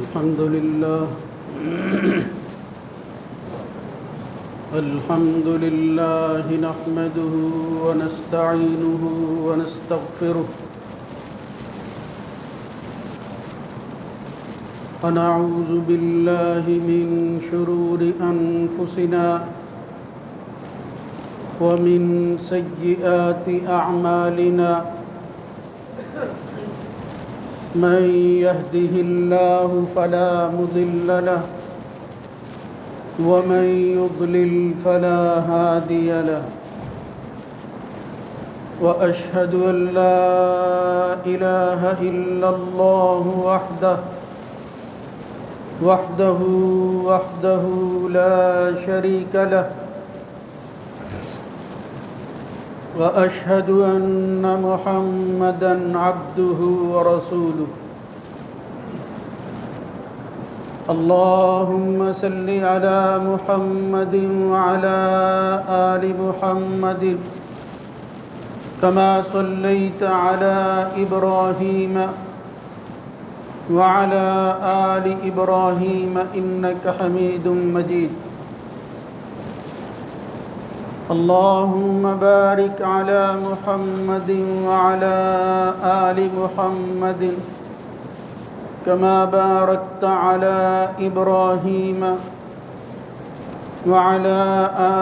الحمد لله الحمد لله نحمده ونستعينه ونستغفره ونعوذ بالله من شرور أنفسنا ومن سيئات أعمالنا من يهده الله فلا مضل له ومن يضلل فلا هادي له وأشهد أن لا إله إلا الله وحده لا شريك له وأشهد أن محمدًا عبده ورسوله اللهم صل على محمد وعلى آل محمد كما صليت على إبراهيم وعلى آل إبراهيم إنك حميد مجيد اللهم بارك على محمد وعلى آل محمد كما باركت على إبراهيم وعلى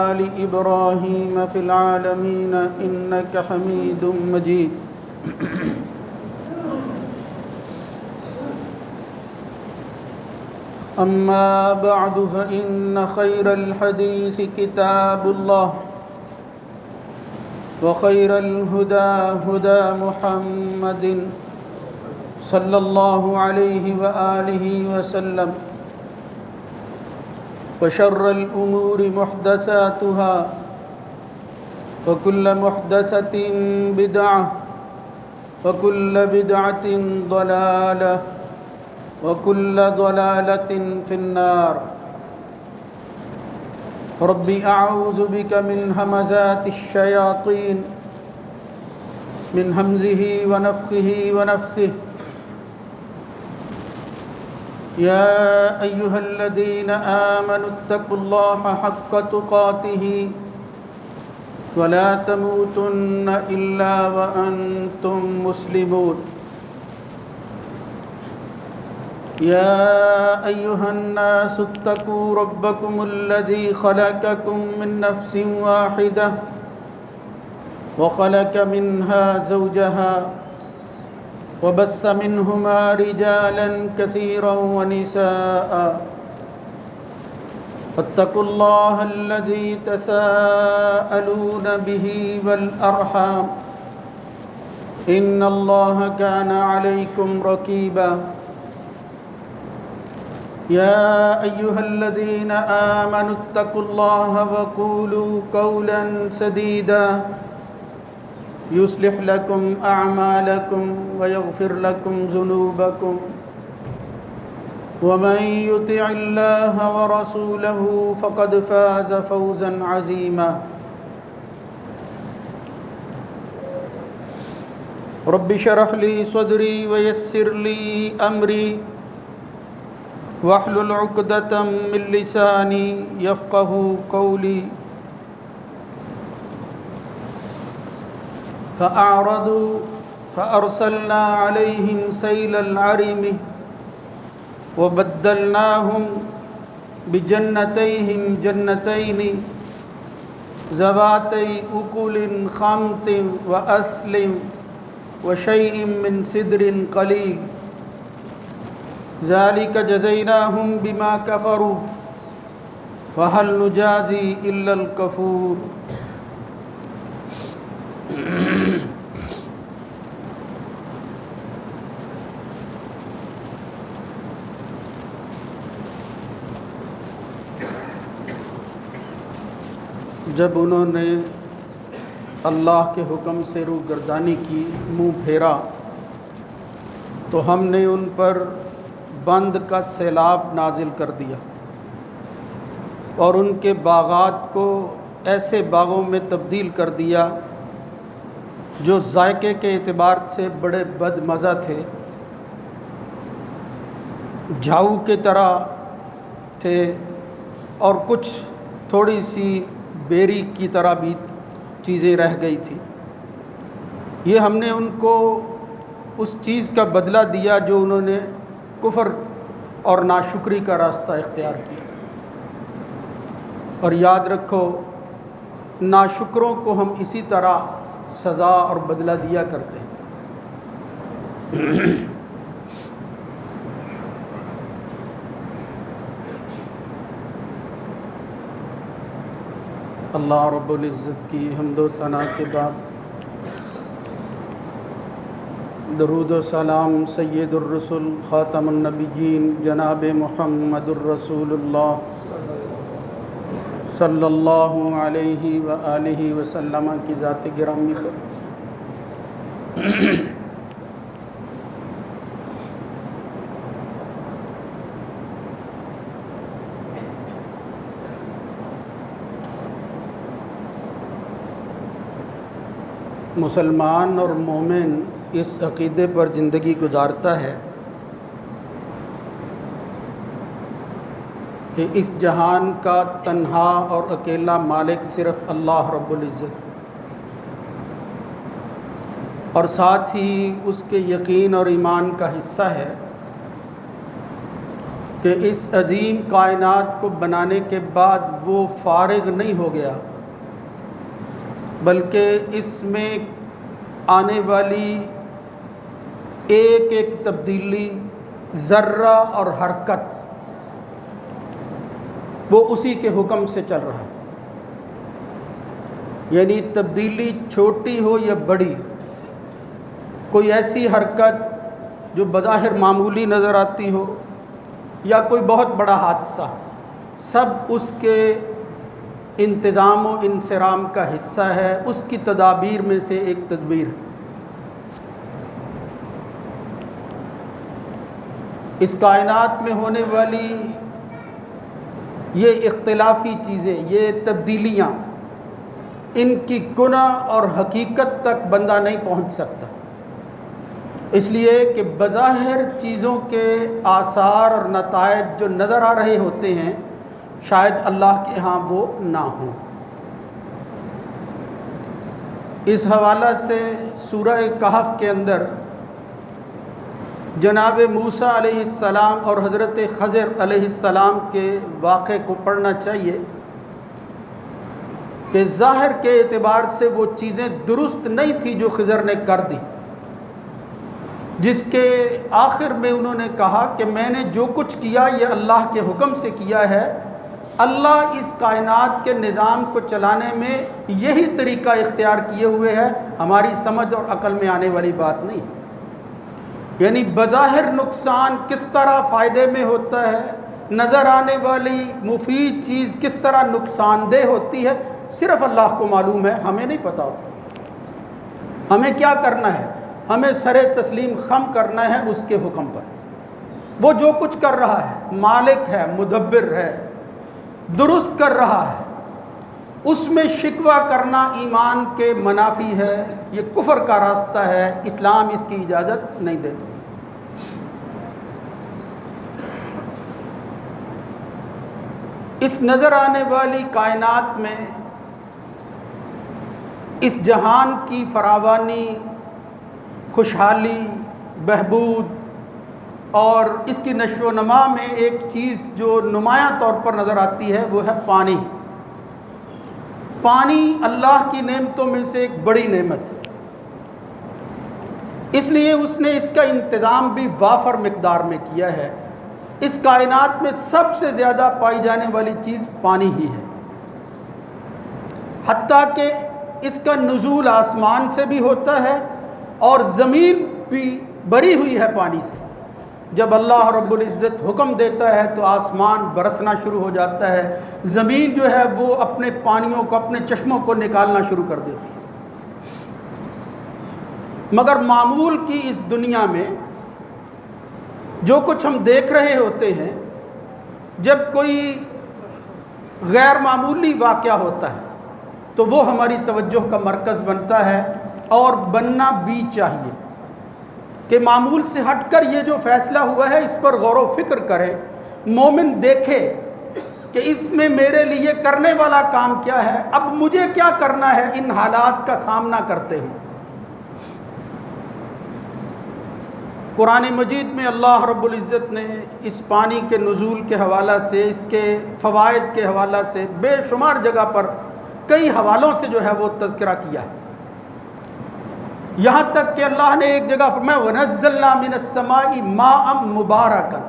آل إبراهيم في العالمين إنك حميد مجيد أما بعد فإن خير الحديث كتاب الله وخير الهدى هدى محمد صلى الله عليه وآله وسلم وشر الأمور محدثاتها وكل محدثة بدعة وكل بدعة ضلالة وكل ضلالة في النار رب أعوذ بك من همزات الشياطين من همزه ونفخه ونفثه يا أيها الذين آمنوا اتقوا الله حق تقاته ولا تموتن إلا وأنتم مسلمون يا أيها الناس اتقوا ربكم الذي خلقكم من نفس واحدة وخلق منها زوجها وبث منهما رجالا كثيرا ونساء واتقوا الله الذي تساءلون به والأرحام إن الله كان عليكم رقيبا يا أيها الذين آمنوا اتقوا الله وقولوا قولا سديدا يصلح لكم أعمالكم ويغفر لكم ذنوبكم ومن يطع الله ورسوله فقد فاز فوزا عظيما رب اشرح لي صدري ويسر لي أمري واحلل عقدة من لساني يفقه قولي فأعرضوا فأرسلنا عليهم سيل العرم وبدلناهم بجنتيهم جنتين ذواتي أكل خامط وأثل وشيء من سدر قليل ذلك جزيناهم بما كفروا وهل نجازي إلا الكفور جب انہوں نے اللہ کے حکم سے روگردانی کی، منہ پھیرا، تو ہم نے ان پر بند کا سیلاب نازل کر دیا اور ان کے باغات کو ایسے باغوں میں تبدیل کر دیا جو ذائقے کے اعتبار سے بڑے بد مزہ تھے، جھاؤ کی طرح تھے اور کچھ تھوڑی سی بیری کی طرح بھی چیزیں رہ گئی تھی. یہ ہم نے ان کو اس چیز کا بدلہ دیا جو انہوں نے کفر اور ناشکری کا راستہ اختیار کیا. اور یاد رکھو ناشکروں کو ہم اسی طرح سزا اور بدلہ دیا کرتے ہیں. اللہ رب العزت کی حمد و ثنا کے بعد درود و سلام سید الرسل خاتم النبیین جناب محمد الرسول اللہ صلی اللہ علیہ وآلہ وسلم کی ذات گرامی پر. مسلمان اور مومن اس عقیدے پر زندگی گزارتا ہے کہ اس جہان کا تنہا اور اکیلا مالک صرف اللہ رب العزت، اور ساتھ ہی اس کے یقین اور ایمان کا حصہ ہے کہ اس عظیم کائنات کو بنانے کے بعد وہ فارغ نہیں ہو گیا، بلکہ اس میں آنے والی ایک ایک تبدیلی، ذرہ اور حرکت وہ اسی کے حکم سے چل رہا ہے. یعنی تبدیلی چھوٹی ہو یا بڑی، کوئی ایسی حرکت جو بظاہر معمولی نظر آتی ہو یا کوئی بہت بڑا حادثہ، سب اس کے انتظام و انصرام کا حصہ ہے، اس کی تدابیر میں سے ایک تدبیر ہے. اس کائنات میں ہونے والی یہ اختلافی چیزیں، یہ تبدیلیاں، ان کی کنہ اور حقیقت تک بندہ نہیں پہنچ سکتا، اس لیے کہ بظاہر چیزوں کے آثار اور نتائج جو نظر آ رہے ہوتے ہیں شاید اللہ کے ہاں وہ نہ ہوں. اس حوالہ سے سورہ کہف کے اندر جناب موسیٰ علیہ السلام اور حضرت خضر علیہ السلام کے واقعے کو پڑھنا چاہیے کہ ظاہر کے اعتبار سے وہ چیزیں درست نہیں تھی جو خضر نے کر دی، جس کے آخر میں انہوں نے کہا کہ میں نے جو کچھ کیا یہ اللہ کے حکم سے کیا ہے. اللہ اس کائنات کے نظام کو چلانے میں یہی طریقہ اختیار کیے ہوئے ہے، ہماری سمجھ اور عقل میں آنے والی بات نہیں. یعنی بظاہر نقصان کس طرح فائدے میں ہوتا ہے، نظر آنے والی مفید چیز کس طرح نقصان دہ ہوتی ہے، صرف اللہ کو معلوم ہے، ہمیں نہیں پتہ ہوتا. ہمیں کیا کرنا ہے؟ ہمیں سر تسلیم خم کرنا ہے اس کے حکم پر. وہ جو کچھ کر رہا ہے مالک ہے، مدبر ہے، درست کر رہا ہے، اس میں شکوہ کرنا ایمان کے منافی ہے، یہ کفر کا راستہ ہے، اسلام اس کی اجازت نہیں دیتا. اس نظر آنے والی کائنات میں اس جہان کی فراوانی، خوشحالی، بہبود اور اس کی نشو و نما میں ایک چیز جو نمایاں طور پر نظر آتی ہے وہ ہے پانی. پانی اللہ کی نعمتوں میں سے ایک بڑی نعمت ہے، اس لیے اس نے اس کا انتظام بھی وافر مقدار میں کیا ہے. اس کائنات میں سب سے زیادہ پائی جانے والی چیز پانی ہی ہے، حتیٰ کہ اس کا نزول آسمان سے بھی ہوتا ہے اور زمین بھی بری ہوئی ہے پانی سے. جب اللہ رب العزت حکم دیتا ہے تو آسمان برسنا شروع ہو جاتا ہے، زمین جو ہے وہ اپنے پانیوں کو، اپنے چشموں کو نکالنا شروع کر دیتی ہے. مگر معمول کی اس دنیا میں جو کچھ ہم دیکھ رہے ہوتے ہیں، جب کوئی غیر معمولی واقعہ ہوتا ہے تو وہ ہماری توجہ کا مرکز بنتا ہے، اور بننا بھی چاہیے. کہ معمول سے ہٹ کر یہ جو فیصلہ ہوا ہے اس پر غور و فکر کرے، مومن دیکھے کہ اس میں میرے لیے کرنے والا کام کیا ہے، اب مجھے کیا کرنا ہے ان حالات کا سامنا کرتے ہوئے۔ قرآن مجید میں اللہ رب العزت نے اس پانی کے نزول کے حوالہ سے، اس کے فوائد کے حوالہ سے بے شمار جگہ پر کئی حوالوں سے جو ہے وہ تذکرہ کیا ہے، یہاں تک کہ اللہ نے ایک جگہ فرمایا وَنَزَّلْنَا مِنَ السَّمَاءِ مَاءً مُبَارَكًا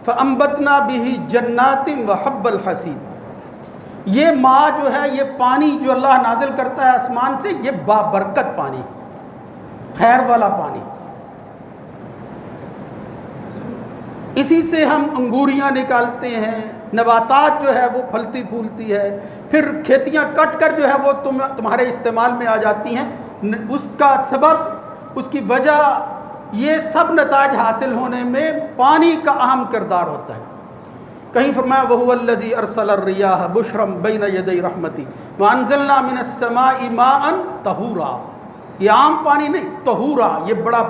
فَأَنبَتْنَا بِهِ جَنَّاتٍ وَحَبَّ الْحَصِيدِ۔ یہ ماء جو ہے، یہ پانی جو اللہ نازل کرتا ہے آسمان سے، یہ بابرکت پانی، خیر والا پانی، اسی سے ہم انگوریاں نکالتے ہیں، نباتات جو ہے وہ پھلتی پھولتی ہے، پھر کھیتیاں کٹ کر جو ہے وہ تمہارے استعمال میں آ جاتی ہیں۔ اس کا سبب، اس کی وجہ، یہ سب نتائج حاصل ہونے میں پانی کا اہم کردار ہوتا ہے۔ کہیں فرمایا وَهُوَ الَّذِي أَرْسَلَ الرِّيَاحَ بُشْرًا بَيْنَ يَدَيْ رَحْمَتِهِ وَأَنزَلْنَا مِنَ السَّمَاءِ مَاءً طَهُورًا۔ یہ عام پانی نہیں، طہورا، یہ بڑا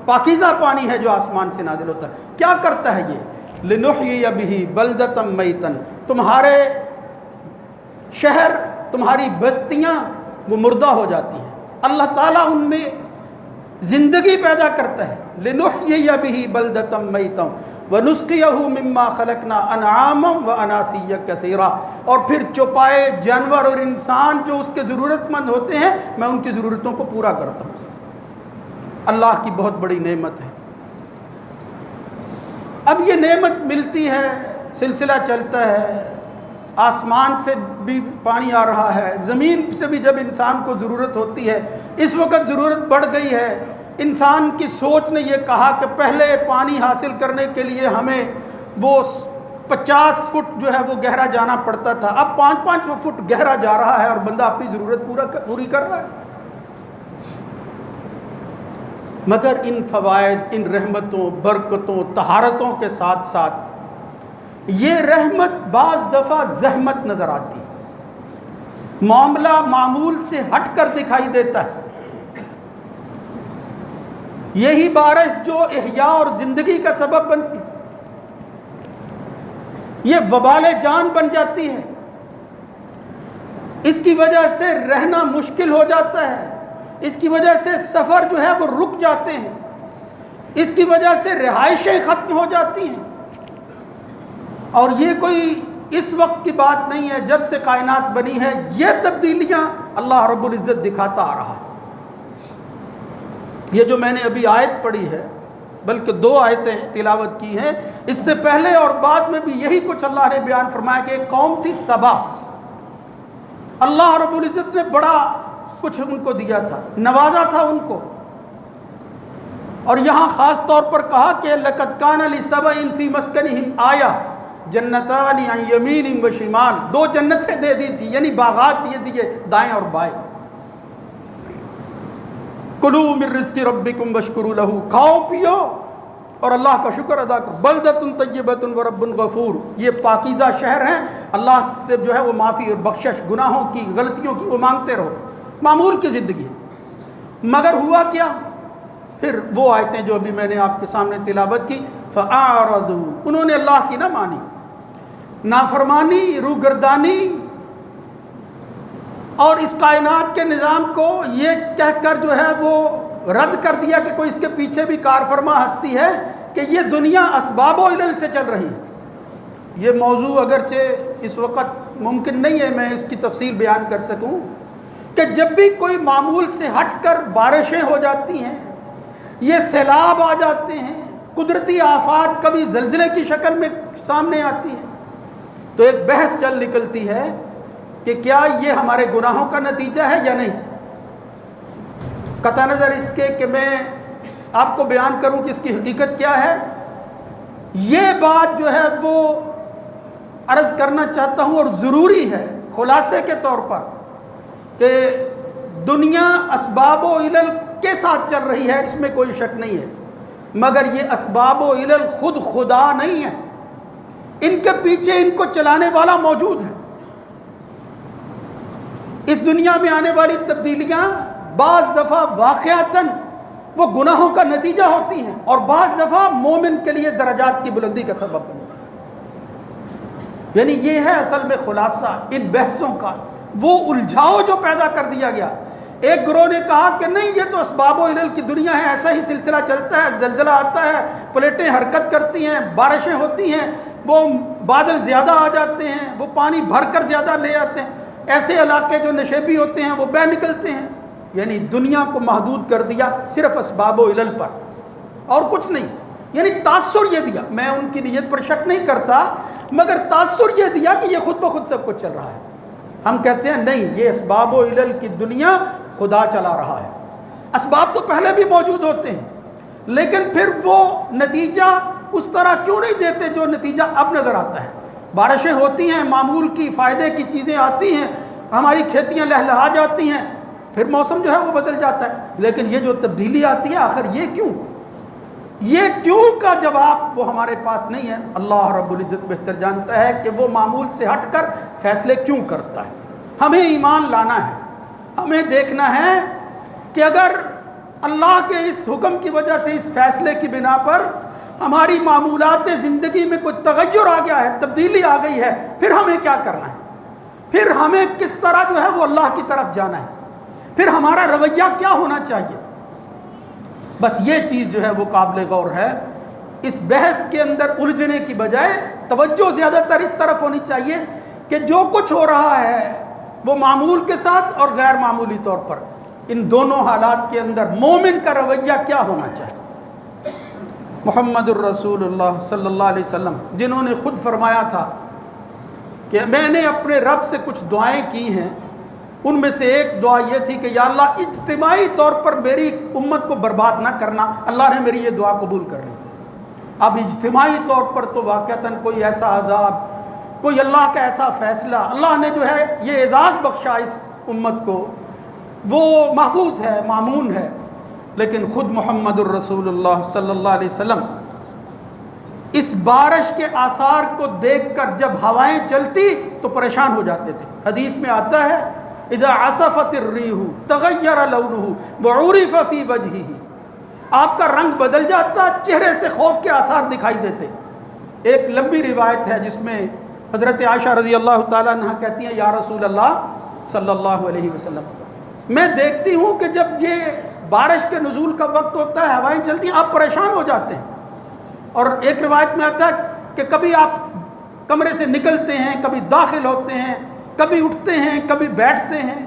پاکیزہ پانی ہے جو آسمان سے نازل ہوتا ہے۔ کیا کرتا ہے یہ؟ لِنُحْيِيَ بِهِ بَلْدَةً مَيْتًا، تمہارے شہر، تمہاری بستیاں وہ مردہ ہو جاتی ہیں، اللہ تعالیٰ ان میں زندگی پیدا کرتا ہے۔ لِنُحْيِيَ بِهِ بَلْدَةً مَيْتًا وَنُسْقِيَهُ مِمَّا خَلَقْنَا أَنْعَامًا وَأَنَاسِيَّ كَثِيرًا، اور پھر چوپائے جانور اور انسان جو اس کے ضرورت مند ہوتے ہیں، میں ان کی ضرورتوں کو پورا کرتا ہوں۔ اللہ کی بہت بڑی نعمت ہے۔ اب یہ نعمت ملتی ہے، سلسلہ چلتا ہے، آسمان سے بھی پانی آ رہا ہے، زمین سے بھی جب انسان کو ضرورت ہوتی ہے، اس وقت ضرورت بڑھ گئی ہے۔ انسان کی سوچ نے یہ کہا کہ پہلے پانی حاصل کرنے کے لیے ہمیں وہ 50 فٹ جو ہے وہ گہرا جانا پڑتا تھا، اب 5-5 فٹ گہرا جا رہا ہے اور بندہ اپنی ضرورت پوری کر رہا ہے۔ مگر ان فوائد، ان رحمتوں، برکتوں، طہارتوں کے ساتھ ساتھ یہ رحمت بعض دفعہ زحمت نظر آتی، معاملہ معمول سے ہٹ کر دکھائی دیتا ہے۔ یہی بارش جو احیاء اور زندگی کا سبب بنتی، یہ وبال جان بن جاتی ہے، اس کی وجہ سے رہنا مشکل ہو جاتا ہے، اس کی وجہ سے سفر جو ہے وہ رک جاتے ہیں، اس کی وجہ سے رہائشیں ختم ہو جاتی ہیں۔ اور یہ کوئی اس وقت کی بات نہیں ہے، جب سے کائنات بنی ہے یہ تبدیلیاں اللہ رب العزت دکھاتا آ رہا ہے۔ یہ جو میں نے ابھی آیت پڑھی ہے، بلکہ 2 آیتیں تلاوت کی ہیں، اس سے پہلے اور بعد میں بھی یہی کچھ اللہ نے بیان فرمایا کہ ایک قوم تھی سبا، اللہ رب العزت نے بڑا کچھ ان کو دیا تھا، نوازا تھا ان کو، اور یہاں خاص طور پر کہا کہ لَقَدْ كَانَ لِسَبَإٍ فِي مَسْكَنِهِمْ آیَةٌ جَنَّتَانِ عَنْ يَمِينٍ وَشِمَالٍ، 2 جنتیں دے دی تھی، یعنی باغات دیے دائیں اور بائیں۔ کُلُوا مِن رِزْقِ رَبِّكُمْ وَاشْكُرُوا لَهُ، کھاؤ پیو اور اللہ کا شکر ادا کرو۔ بَلْدَةٌ طَيِّبَةٌ وَرَبٌّ غَفُورٌ، یہ پاکیزہ شہر ہیں، اللہ سے جو ہے وہ معافی اور بخشش، گناہوں کی، غلطیوں کی وہ مانگتے رہو، معمول کی زندگی ہے۔ مگر ہوا کیا؟ پھر وہ آیتیں جو ابھی میں نے آپ کے سامنے تلاوت کی، فَأَعْرَضُوا، انہوں نے اللہ کی نہ مانی، نافرمانی، روگردانی، اور اس کائنات کے نظام کو یہ کہہ کر جو ہے وہ رد کر دیا کہ کوئی اس کے پیچھے بھی کارفرما ہستی ہے، کہ یہ دنیا اسباب و علل سے چل رہی ہے۔ یہ موضوع اگرچہ اس وقت ممکن نہیں ہے میں اس کی تفصیل بیان کر سکوں، کہ جب بھی کوئی معمول سے ہٹ کر بارشیں ہو جاتی ہیں، یہ سیلاب آ جاتے ہیں، قدرتی آفات کبھی زلزلے کی شکل میں سامنے آتی ہیں، تو ایک بحث چل نکلتی ہے کہ کیا یہ ہمارے گناہوں کا نتیجہ ہے یا نہیں۔ قطع نظر اس کے کہ میں آپ کو بیان کروں کہ اس کی حقیقت کیا ہے، یہ بات جو ہے وہ عرض کرنا چاہتا ہوں، اور ضروری ہے خلاصے کے طور پر، کہ دنیا اسباب و علل کے ساتھ چل رہی ہے، اس میں کوئی شک نہیں ہے، مگر یہ اسباب و علل خود خدا نہیں ہے، ان کے پیچھے ان کو چلانے والا موجود ہے۔ اس دنیا میں آنے والی تبدیلیاں بعض دفعہ واقعتاً وہ گناہوں کا نتیجہ ہوتی ہیں اور بعض دفعہ مومن کے لیے درجات کی بلندی کا سبب بنتی ہیں۔ یعنی یہ ہے اصل میں خلاصہ ان بحثوں کا، وہ الجھاؤ جو پیدا کر دیا گیا۔ ایک گروہ نے کہا کہ نہیں، یہ تو اسباب و علل کی دنیا ہے، ایسا ہی سلسلہ چلتا ہے، زلزلہ آتا ہے، پلیٹیں حرکت کرتی ہیں، بارشیں ہوتی ہیں، وہ بادل زیادہ آ جاتے ہیں، وہ پانی بھر کر زیادہ لے آتے ہیں، ایسے علاقے جو نشیبی ہوتے ہیں وہ بہہ نکلتے ہیں۔ یعنی دنیا کو محدود کر دیا صرف اسباب و علل پر اور کچھ نہیں۔ یعنی تاثر یہ دیا، میں ان کی نیت پر شک نہیں کرتا، مگر تاثر یہ دیا کہ یہ خود بخود سب کچھ چل رہا ہے۔ ہم کہتے ہیں نہیں، یہ اسباب و علل کی دنیا خدا چلا رہا ہے۔ اسباب تو پہلے بھی موجود ہوتے ہیں، لیکن پھر وہ نتیجہ اس طرح کیوں نہیں دیتے جو نتیجہ اب نظر آتا ہے؟ بارشیں ہوتی ہیں، معمول کی فائدے کی چیزیں آتی ہیں، ہماری کھیتیاں لہلہا جاتی ہیں، پھر موسم جو ہے وہ بدل جاتا ہے، لیکن یہ جو تبدیلی آتی ہے آخر یہ کیوں کا جواب وہ ہمارے پاس نہیں ہے۔ اللہ رب العزت بہتر جانتا ہے کہ وہ معمول سے ہٹ کر فیصلے کیوں کرتا ہے۔ ہمیں ایمان لانا ہے، ہمیں دیکھنا ہے کہ اگر اللہ کے اس حکم کی وجہ سے، اس فیصلے کی بنا پر ہماری معمولات زندگی میں کوئی تغیر آ گیا ہے، تبدیلی آ گئی ہے، پھر ہمیں کیا کرنا ہے، پھر ہمیں کس طرح جو ہے وہ اللہ کی طرف جانا ہے، پھر ہمارا رویہ کیا ہونا چاہیے۔ بس یہ چیز جو ہے وہ قابل غور ہے۔ اس بحث کے اندر الجھنے کی بجائے توجہ زیادہ تر اس طرف ہونی چاہیے کہ جو کچھ ہو رہا ہے وہ معمول کے ساتھ اور غیر معمولی طور پر، ان دونوں حالات کے اندر مومن کا رویہ کیا ہونا چاہیے۔ محمد الرسول اللہ صلی اللہ علیہ وسلم، جنہوں نے خود فرمایا تھا کہ میں نے اپنے رب سے کچھ دعائیں کی ہیں، ان میں سے ایک دعا یہ تھی کہ یا اللہ اجتماعی طور پر میری امت کو برباد نہ کرنا۔ اللہ نے میری یہ دعا قبول کر لی۔ اب اجتماعی طور پر تو واقعتاً کوئی ایسا عذاب، کوئی اللہ کا ایسا فیصلہ، اللہ نے جو ہے یہ اعزاز بخشا اس امت کو، وہ محفوظ ہے، مامون ہے۔ لیکن خود محمد الرسول اللہ صلی اللہ علیہ وسلم اس بارش کے آثار کو دیکھ کر جب ہوائیں چلتی تو پریشان ہو جاتے تھے۔ حدیث میں آتا ہے اذا عصفت الریح تغیر لونہ وعرف فی وجہہ، آپ کا رنگ بدل جاتا، چہرے سے خوف کے آثار دکھائی دیتے۔ ایک لمبی روایت ہے جس میں حضرت عائشہ رضی اللہ تعالیٰ عنہ کہتی ہیں یا رسول اللہ صلی اللہ علیہ وسلم، میں دیکھتی ہوں کہ جب یہ بارش کے نزول کا وقت ہوتا ہے، ہوائیں چلتی ہیں، آپ پریشان ہو جاتے ہیں۔ اور ایک روایت میں آتا ہے کہ کبھی آپ کمرے سے نکلتے ہیں، کبھی داخل ہوتے ہیں، کبھی اٹھتے ہیں، کبھی بیٹھتے ہیں،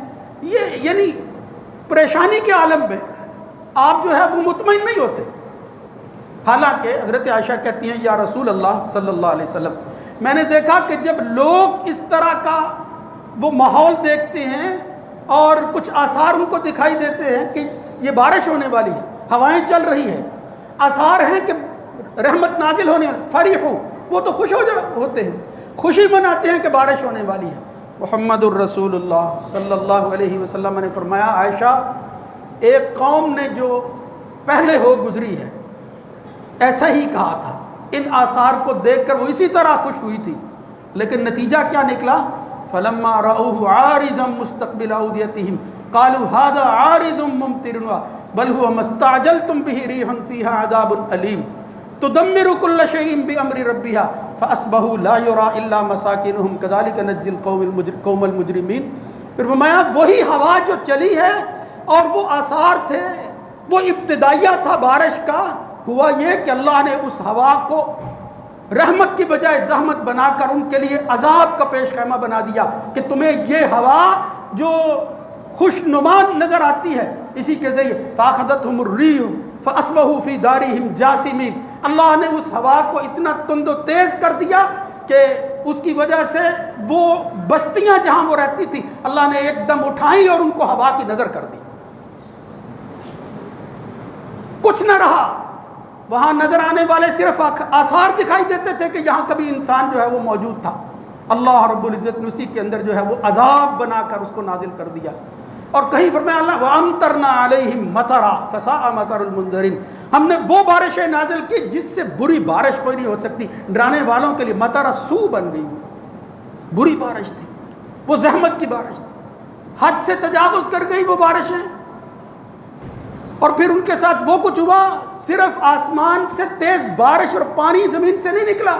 یہ یعنی پریشانی کے عالم میں آپ جو ہے وہ مطمئن نہیں ہوتے۔ حالانکہ حضرت عائشہ کہتی ہیں یا رسول اللہ صلی اللہ علیہ وسلم، میں نے دیکھا کہ جب لوگ اس طرح کا وہ ماحول دیکھتے ہیں اور کچھ آثار ان کو دکھائی دیتے ہیں کہ یہ بارش ہونے والی ہے، ہوائیں چل رہی ہے، آثار ہیں کہ رحمت نازل ہونے والی، فریحو، وہ تو خوش ہوتے ہیں، خوشی مناتے ہیں کہ بارش ہونے والی ہے۔ محمد الرسول اللہ صلی اللہ علیہ وسلم نے فرمایا عائشہ، ایک قوم نے جو پہلے ہو گزری ہے ایسا ہی کہا تھا، ان آثار کو دیکھ کر وہ اسی طرح خوش ہوئی تھی، لیکن نتیجہ کیا نکلا؟ فلما رأوه عارضا مستقبل اوديتهم قالوا هذا عارض ممطرنا بل هو ما استعجلتم به ريح فيها عذاب أليم تدمر كل شيء بأمر ربها فأصبحوا لا يرى إلا مساكنهم كذلك نجزي القوم المجرمين۔ پھر فرمایا وہی ہوا جو چلی ہے اور وہ آثار تھے، وہ ابتدائیہ تھا بارش کا، ہوا یہ کہ اللہ نے اس ہوا کو رحمت کی بجائے زحمت بنا کر ان کے لیے عذاب کا پیش خیمہ بنا دیا کہ تمہیں یہ ہوا جو خوش نما نظر آتی ہے اسی کے ذریعے فاخذتهم الريح فاصبحوا في دارهم جاثمين، اللہ نے اس ہوا کو اتنا تند و تیز کر دیا کہ اس کی وجہ سے وہ بستیاں جہاں وہ رہتی تھی اللہ نے ایک دم اٹھائیں اور ان کو ہوا کی نظر کر دی، کچھ نہ رہا۔ وہاں نظر آنے والے صرف آثار دکھائی دیتے تھے کہ یہاں کبھی انسان جو ہے وہ موجود تھا، اللہ رب العزت نے اسی کے اندر جو ہے وہ عذاب بنا کر اس کو نازل کر دیا۔ اور کہیں فرمایا اللہ وَأَمْطَرْنَا عَلَيْهِمْ مَطَرًا فَسَاءَ مَطَرُ الْمُنذَرِينَ، ہم نے وہ بارشیں نازل کی جس سے بری بارش کوئی نہیں ہو سکتی، ڈرانے والوں کے لیے مطر سو بن گئی، بری بارش تھی، وہ زحمت کی بارش تھی، حد سے تجاوز کر گئی وہ بارشیں۔ اور پھر ان کے ساتھ وہ کچھ ہوا، صرف آسمان سے تیز بارش اور پانی زمین سے نہیں نکلا.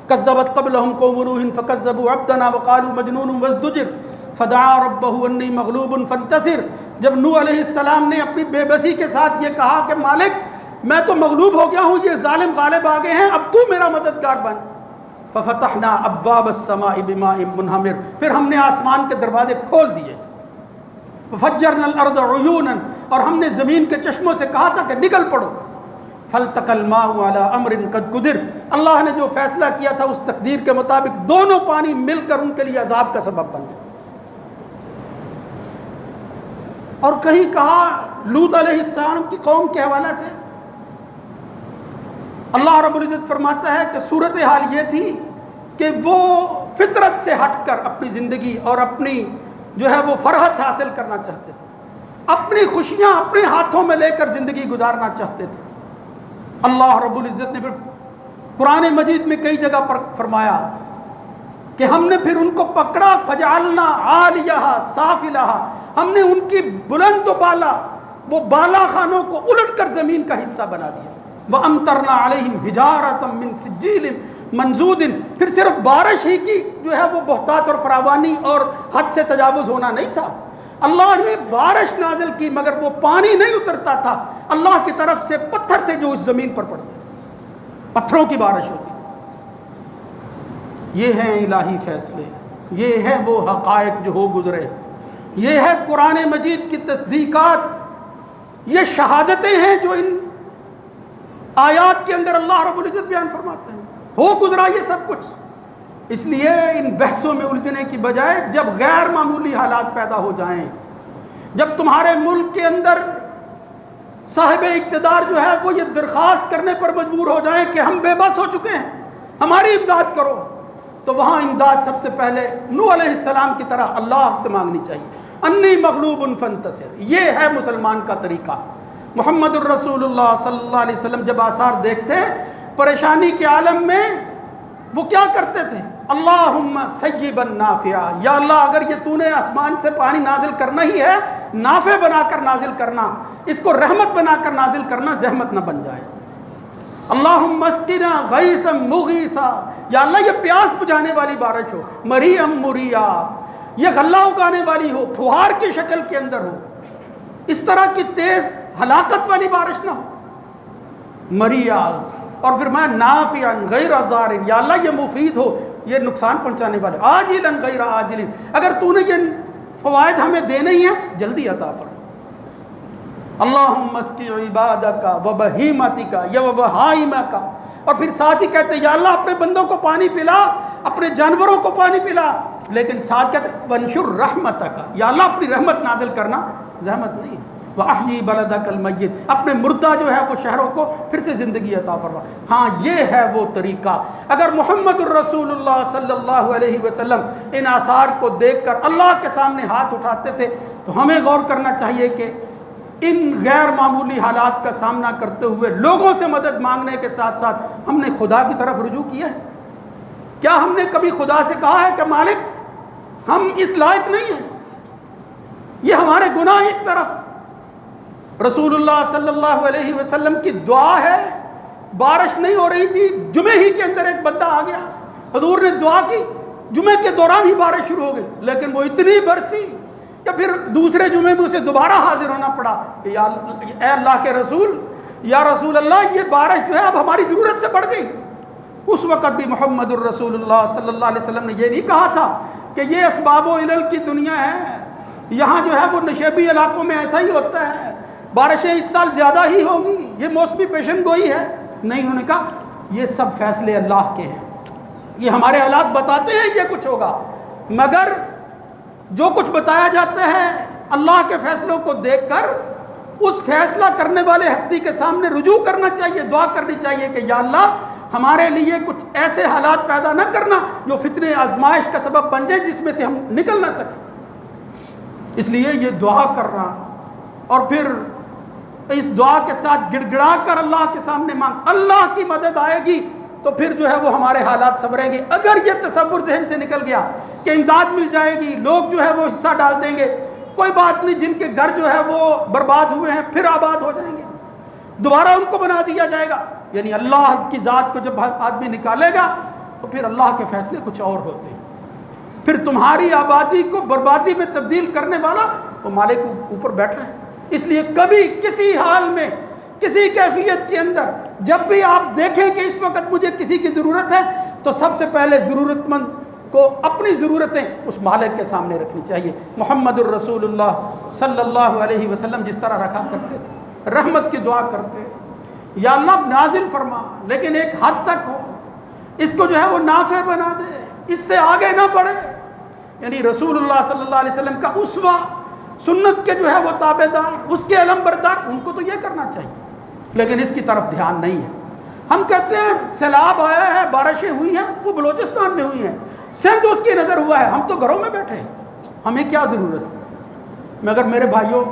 کذبت قبلہم قوم نوح فکذبوا عبدنا وقالوا مجنون وازدجر فدعا ربہ انی مغلوب فانتصر. جب نوح علیہ السلام نے اپنی بے بسی کے ساتھ یہ کہا کہ مالک میں تو مغلوب ہو گیا ہوں، یہ ظالم غالب آ گئے ہیں، اب تو میرا مددگار بن. ففتحنا ابواب السماء بماء منہمر، پھر ہم نے آسمان کے دروازے کھول دیے تھے. فجرنا الارض عیونا، اور ہم نے زمین کے چشموں سے کہا تھا کہ نکل پڑو. فالتقى الماء على امر قد قدر، اللہ نے جو فیصلہ کیا تھا اس تقدیر کے مطابق دونوں پانی مل کر ان کے لیے عذاب کا سبب بن گئے. اور کہیں کہا لوط علیہ السلام کی قوم کے حوالے سے اللہ رب العزت فرماتا ہے کہ صورتحال یہ تھی کہ وہ فطرت سے ہٹ کر اپنی زندگی اور اپنی جو ہے وہ فرحت حاصل کرنا چاہتے تھے، اپنی خوشیاں اپنے ہاتھوں میں لے کر زندگی گزارنا چاہتے تھے. اللہ رب العزت نے پھر قرآن مجید میں کئی جگہ پر فرمایا کہ ہم نے پھر ان کو پکڑا، فجعلنا عالیہا سافلہا، ہم نے ان کی بلند و بالا وہ بالا خانوں کو الٹ کر زمین کا حصہ بنا دیا. وَأَمْطَرْنَا عَلَيْهِمْ حِجَارَةً مِّن سِجِّيلٍ مَّنْضُودٍ، پھر صرف بارش ہی کی جو ہے وہ بہتات اور فراوانی اور حد سے تجاوز ہونا نہیں تھا، اللہ نے بارش نازل کی مگر وہ پانی نہیں اترتا تھا، اللہ کی طرف سے پتھر تھے جو اس زمین پر پڑتے تھے، پتھروں کی بارش ہوتی تھی. یہ ہیں الہی فیصلے، یہ ہے وہ حقائق جو ہو گزرے، یہ ہے قرآن مجید کی تصدیقات، یہ شہادتیں ہیں جو ان آیات کے اندر اللہ رب العزت بیان فرماتے ہیں. ہو گزرا یہ سب کچھ. اس لیے ان بحثوں میں الجھنے کی بجائے جب غیر معمولی حالات پیدا ہو جائیں، جب تمہارے ملک کے اندر صاحب اقتدار جو ہے وہ یہ درخواست کرنے پر مجبور ہو جائیں کہ ہم بے بس ہو چکے ہیں، ہماری امداد کرو، تو وہاں امداد سب سے پہلے نوح علیہ السلام کی طرح اللہ سے مانگنی چاہیے. انی مغلوب فانتصر، یہ ہے مسلمان کا طریقہ. محمد الرسول اللہ صلی اللہ علیہ وسلم جب آثار دیکھتے پریشانی کے عالم میں وہ کیا کرتے تھے؟ اللہم سیبا نافعا، یا اللہ اگر یہ تو نے آسمان سے پانی نازل کرنا ہی ہے، نافع بنا کر نازل کرنا، اس کو رحمت بنا کر نازل کرنا، زحمت نہ بن جائے. اللہم اسقنا غیثا مغیثا، یا اللہ یہ پیاس بجھانے والی بارش ہو، مریعا مریا، یہ غلہ اگانے والی ہو، پھوہار کی شکل کے اندر ہو، اس طرح کی تیز ہلاکت والی بارش نہ ہو. مریا، اور پھر میں نافعا غیر ضار، یا اللہ یہ مفید ہو، یہ نقصان پہنچانے والے، عاجلا غیر عاجل، اگر تو نے یہ فوائد ہمیں دینے ہی ہیں جلدی عطا فرما. اللہم اسقی عبادک و بہیمتک یا و بہائمک، اور پھر ساتھ ہی کہتے ہیں یا اللہ اپنے بندوں کو پانی پلا، اپنے جانوروں کو پانی پلا، لیکن ساتھ کہتے ہیں وانشر رحمتک، یا اللہ اپنی رحمت نازل کرنا، زحمت نہیں. وَأَحْيِي بَلَدَكَ الْمَيِّتَ، اپنے مردہ جو ہے وہ شہروں کو پھر سے زندگی عطا فرما. ہاں یہ ہے وہ طریقہ. اگر محمد الرسول اللہ صلی اللہ علیہ وسلم ان آثار کو دیکھ کر اللہ کے سامنے ہاتھ اٹھاتے تھے تو ہمیں غور کرنا چاہیے کہ ان غیر معمولی حالات کا سامنا کرتے ہوئے لوگوں سے مدد مانگنے کے ساتھ ساتھ ہم نے خدا کی طرف رجوع کیا ہے. کیا ہم نے کبھی خدا سے کہا ہے کہ مالک ہم اس لائق نہیں ہیں، یہ ہمارے گناہ ایک طرف. رسول اللہ صلی اللہ علیہ وسلم کی دعا ہے، بارش نہیں ہو رہی تھی، جمعے ہی کے اندر ایک بندہ آ گیا، حضور نے دعا کی، جمعے کے دوران ہی بارش شروع ہو گئی، لیکن وہ اتنی برسی کہ پھر دوسرے جمعے میں اسے دوبارہ حاضر ہونا پڑا کہ اے اللہ کے رسول، یا رسول اللہ یہ بارش جو ہے اب ہماری ضرورت سے بڑھ گئی. اس وقت بھی محمد الرسول اللہ صلی اللہ علیہ وسلم نے یہ نہیں کہا تھا کہ یہ اسباب و علل کی دنیا ہے، یہاں جو ہے وہ نشیبی علاقوں میں ایسا ہی ہوتا ہے، بارشیں اس سال زیادہ ہی ہوں گی، یہ موسمی پیشن گوئی ہے. نہیں، انہوں نے کہا یہ سب فیصلے اللہ کے ہیں، یہ ہمارے حالات بتاتے ہیں یہ کچھ ہوگا، مگر جو کچھ بتایا جاتا ہے اللہ کے فیصلوں کو دیکھ کر اس فیصلہ کرنے والے ہستی کے سامنے رجوع کرنا چاہیے، دعا کرنی چاہیے کہ یا اللہ ہمارے لیے کچھ ایسے حالات پیدا نہ کرنا جو فتنے آزمائش کا سبب بن جائے جس میں سے ہم نکل نہ سکیں. اس لیے یہ دعا کرنا اور پھر اس دعا کے ساتھ گڑ گڑا کر اللہ کے سامنے مانگ، اللہ کی مدد آئے گی تو پھر جو ہے وہ ہمارے حالات سنوریں گے. اگر یہ تصور ذہن سے نکل گیا کہ امداد مل جائے گی، لوگ جو ہے وہ حصہ ڈال دیں گے، کوئی بات نہیں، جن کے گھر جو ہے وہ برباد ہوئے ہیں پھر آباد ہو جائیں گے، دوبارہ ان کو بنا دیا جائے گا۔ یعنی اللہ کی ذات کو جب آدمی نکالے گا تو پھر اللہ کے فیصلے کچھ اور ہوتے ہیں۔ پھر تمہاری آبادی کو بربادی میں تبدیل کرنے والا وہ مالک اوپر بیٹھا ہے۔ اس لیے کبھی کسی حال میں کسی کیفیت کے اندر جب بھی آپ دیکھیں کہ اس وقت مجھے کسی کی ضرورت ہے تو سب سے پہلے ضرورت مند کو اپنی ضرورتیں اس مالک کے سامنے رکھنی چاہیے۔ محمد الرسول اللہ صلی اللہ علیہ وسلم جس طرح رکھا کرتے تھے، رحمت کی دعا کرتے، یا اللہ نازل فرما لیکن ایک حد تک ہو، اس کو جو ہے وہ نافع بنا دے، اس سے آگے نہ بڑھے۔ یعنی رسول اللہ صلی اللہ علیہ وسلم کا اسوہ، سنت کے جو ہے وہ تابع دار، اس کے علم بردار، ان کو تو یہ کرنا چاہیے، لیکن اس کی طرف دھیان نہیں ہے۔ ہم کہتے ہیں سیلاب آیا ہے، بارشیں ہوئی ہیں، وہ بلوچستان میں ہوئی ہیں، سندھ اس کی نظر ہوا ہے، ہم تو گھروں میں بیٹھے ہیں، ہمیں کیا ضرورت ہے؟ مگر میرے بھائیوں،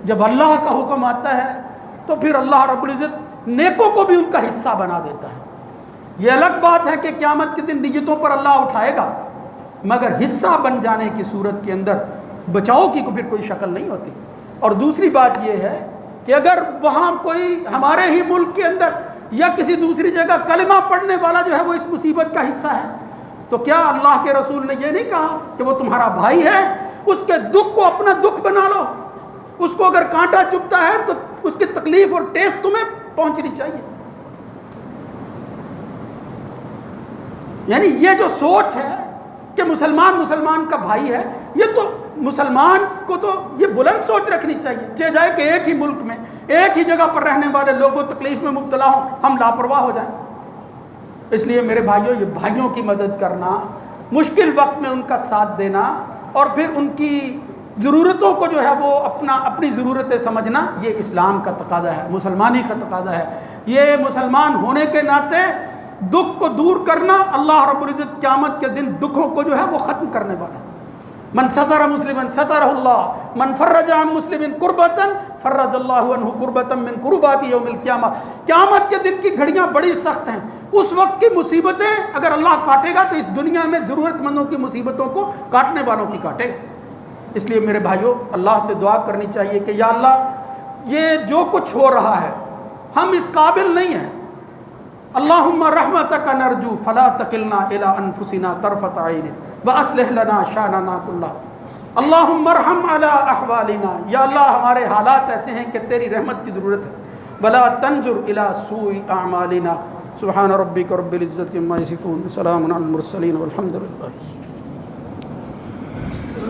جب اللہ کا حکم آتا ہے تو پھر اللہ رب العزت نیکوں کو بھی ان کا حصہ بنا دیتا ہے۔ یہ الگ بات ہے کہ قیامت کے دن نیتوں پر اللہ اٹھائے گا، مگر حصہ بن جانے کی صورت کے اندر بچاؤ کی پھر کوئی شکل نہیں ہوتی۔ اور دوسری بات یہ ہے کہ اگر وہاں کوئی ہمارے ہی ملک کے اندر یا کسی دوسری جگہ کلمہ پڑھنے والا جو ہے وہ اس مصیبت کا حصہ ہے، تو کیا اللہ کے رسول نے یہ نہیں کہا کہ وہ تمہارا بھائی ہے، اس کے دکھ کو اپنا دکھ بنا لو؟ اس کو اگر کانٹا چبھتا ہے تو اس کی تکلیف اور ٹیسٹ تمہیں پہنچنی چاہیے۔ یعنی یہ جو سوچ ہے کہ مسلمان کا بھائی ہے، یہ تو مسلمان کو تو یہ بلند سوچ رکھنی چاہیے، چاہے جائے کہ ایک ہی ملک میں ایک ہی جگہ پر رہنے والے لوگوں تکلیف میں مبتلا ہوں، ہم لاپرواہ ہو جائیں۔ اس لیے میرے بھائیوں، یہ بھائیوں کی مدد کرنا، مشکل وقت میں ان کا ساتھ دینا اور پھر ان کی ضرورتوں کو جو ہے وہ اپنی ضرورتیں سمجھنا، یہ اسلام کا تقاضا ہے، مسلمانی کا تقاضا ہے۔ یہ مسلمان ہونے کے ناطے دکھ کو دور کرنا، اللہ رب العزت قیامت کے دن دکھوں کو جو ہے وہ ختم کرنے والا ہے۔ من ستر مسلمن سترہ اللہ، من فرج عن مسلم کربتا فرج اللہ عنہ کربتا من کربات یوم القیامہ۔ قیامت کے دن کی گھڑیاں بڑی سخت ہیں، اس وقت کی مصیبتیں اگر اللہ کاٹے گا تو اس دنیا میں ضرورت مندوں کی مصیبتوں کو کاٹنے والوں کی کاٹے گا۔ اس لیے میرے بھائیوں، اللہ سے دعا کرنی چاہیے کہ یا اللہ یہ جو کچھ ہو رہا ہے ہم اس قابل نہیں ہیں، اللہم رحمتک نرجو فلا تکلنا الی انفسنا طرفۃ عین واصلح لنا شاننا کلہ، اللہم ارحم علی احوالنا، یا اللہ ہمارے حالات ایسے ہیں کہ تیری رحمت کی ضرورت ہے، ولا تنظر الی سوء اعمالنا، سبحان ربک رب العزۃ عما یصفون، سلام علی المرسلین والحمد للہ۔